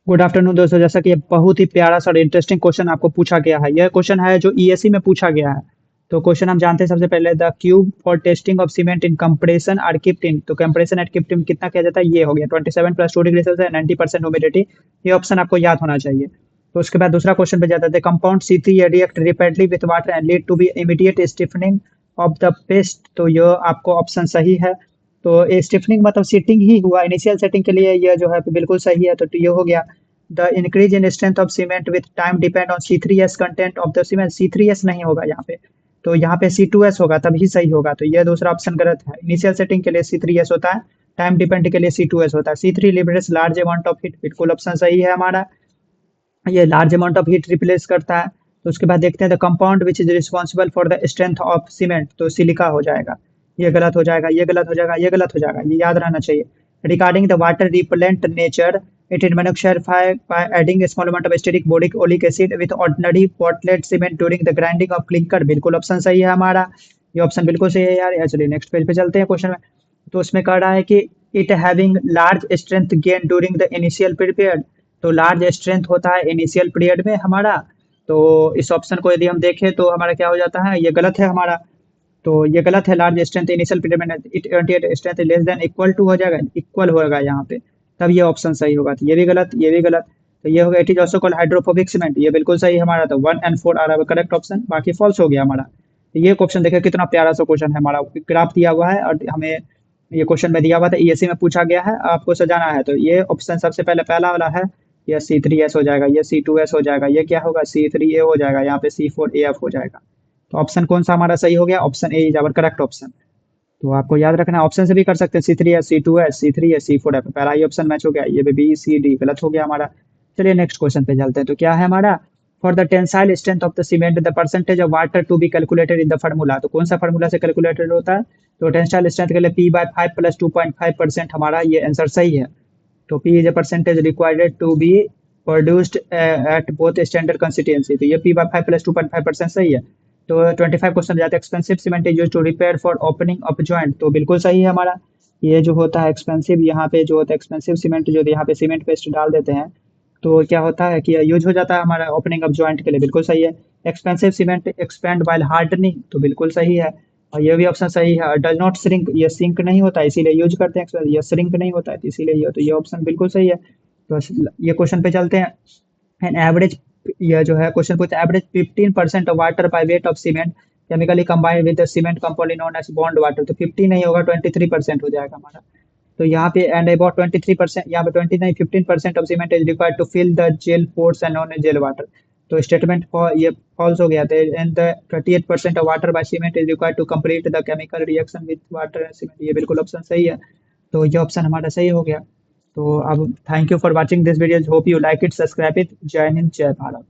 Good afternoon दोस्तों। जैसा कि ये बहुत ही प्यारा सा और इंटरेस्टिंग क्वेश्चन आपको पूछा गया है। यह क्वेश्चन है जो ईएससी में पूछा गया है। तो क्वेश्चन हम जानते हैं सबसे पहले, the cube for testing of cement in compression are keeped in. तो कंप्रेशन एट कीप्ड इन कितना किया जाता है, ये हो गया 27 प्लस 2 डिग्री सेल्सियस 90% ह्यूमिडिटी। ये ऑप्शन आपको याद होना चाहिए। तो उसके बाद दूसरा क्वेश्चन पे जाता है, compound C3 react rapidly with water and lead to be immediate stiffening of the paste. तो यह आपको ऑप्शन सही है। तो स्टिफनिंग मतलब सेटिंग ही हुआ, इनिशियल सेटिंग के लिए यह जो है बिल्कुल सही है। तो ये हो गया। The increase in strength of cement with time depend on C3S content of the cement. C3S नहीं होगा यहाँ पे, तो यहाँ पे C2S होगा, तभी सही होगा। तो ये दूसरा ऑप्शन गलत है। इनिशियल सेटिंग के लिए C3S होता है, टाइम डिपेंड के लिए C2S होता है। C3 liberates large amount of heat, बिल्कुल ऑप्शन सही है हमारा। ये large amount of heat replace करता है। तो उसके बाद देखते हैं, the compound which is responsible for the strength of cement. तो सिलिका हो जाएगा। ये गलत हो जाएगा, ये गलत हो जाएगा, ये गलत हो जाएगा, ये याद रहना चाहिए। Regarding the water repellent nature, it manufactured by adding a small amount of steric boric oleic acid with ordinary portland cement during the grinding of clinker। बिल्कुल ऑप्शन सही है हमारा। ये ऑप्शन बिल्कुल सही है यार। चलिए नेक्स्ट पेज पे चलते हैं क्वेश्चन में। तो उसमें कह रहा है कि it having large strength gain during the initial period. तो लार्ज स्ट्रेंथ होता है इनिशियल पीरियड में हमारा। तो इस ऑप्शन को यदि हम देखें तो हमारा क्या हो जाता है, ये गलत है हमारा। तो ये गलत है। लार्ज स्ट्रेंथ इनिशियल पीरियड में it strength less than equal to हो जाएगा, इक्वल होगा यहाँ पे, तब ये ऑप्शन सही होगा। तो ये भी गलत, ये भी गलत। तो ये हो गया, it is also called hydrophobic cement. ये बिल्कुल सही है हमारा। तो 1 और 4 आर करेक्ट ऑप्शन, बाकी फॉल्स हो गया हमारा। तो ये क्वेश्चन देखिए कितना प्यारा सा क्वेश्चन है हमारा। ग्राफ दिया हुआ है और हमें ये क्वेश्चन में दिया हुआ था, ईएससी में पूछा गया है, आपको सजाना है। तो ये ऑप्शन सबसे पहले पहला वाला है, ये C3S हो जाएगा, ये C2S हो जाएगा, ये क्या होगा C3A हो जाएगा, यहाँ पे C4AF हो जाएगा। तो ऑप्शन कौन सा हमारा सही हो गया, option A is our correct option. तो आपको याद रखना है, ऑप्शन से भी कर सकते हैं, C3S C2S C3S C4F। पहला ही ऑप्शन मैच हो गया, ये बी सी डी गलत हो गया हमारा। चलिए नेक्स्ट क्वेश्चन पे चलते हैं। तो क्या है हमारा, for the tensile strength of the cement the percentage of water to be calculated in the formula. तो कौन सा फार्मूला से कैलकुलेटेड होता है, तो टेंसाइल स्ट्रेंथ के लिए P/5 प्लस 2.5% हमारा ये आंसर सही है। तो P is a percentage required to be produced at both standard constituency। तो ये P/5 प्लस 2.5% सही है। तो 25 क्वेश्चन जाते हैं, expensive cement is used to repair for opening up joint. तो बिल्कुल सही है हमारा। ये जो होता है एक्सपेंसिव, यहाँ पे जो होता है एक्सपेंसिव सीमेंट, जो यहाँ पे सीमेंट पेस्ट डाल देते हैं, तो क्या होता है कि यूज हो जाता है हमारा ओपनिंग अप जॉइंट के लिए, बिल्कुल सही है। Expensive cement expand while hardening, तो बिल्कुल सही है। और ये भी ऑप्शन सही है। डज नॉट श्रिंक, ये सिंक नहीं होता है इसीलिए यूज करते हैं, ये श्रिंक नहीं होता है तो इसीलिए ये, तो ये ऑप्शन बिल्कुल सही है। तो ये क्वेश्चन पे चलते हैं। एन एवरेज, यह जो है क्वेश्चन पूछता है, average 15% of water by weight of cement chemically combined with cement compound known as bond water. तो 50 नहीं होगा, 23% हो जाएगा हमारा। तो यहाँ पे एंड अबाउट 23%, यहाँ पे 20 नहीं 15% of cement is required to fill the gel pores and non gel water. तो स्टेटमेंट ये फॉल्स हो गया था। And the 38% of water by cement is required to complete the chemical reaction with water and cement. ये बिल्कुल option सही है। तो ये ऑप्शन हमारा सही हो गया। तो अब thank you for watching this video, hope you like it, subscribe it. जय हिंद, जय भारत।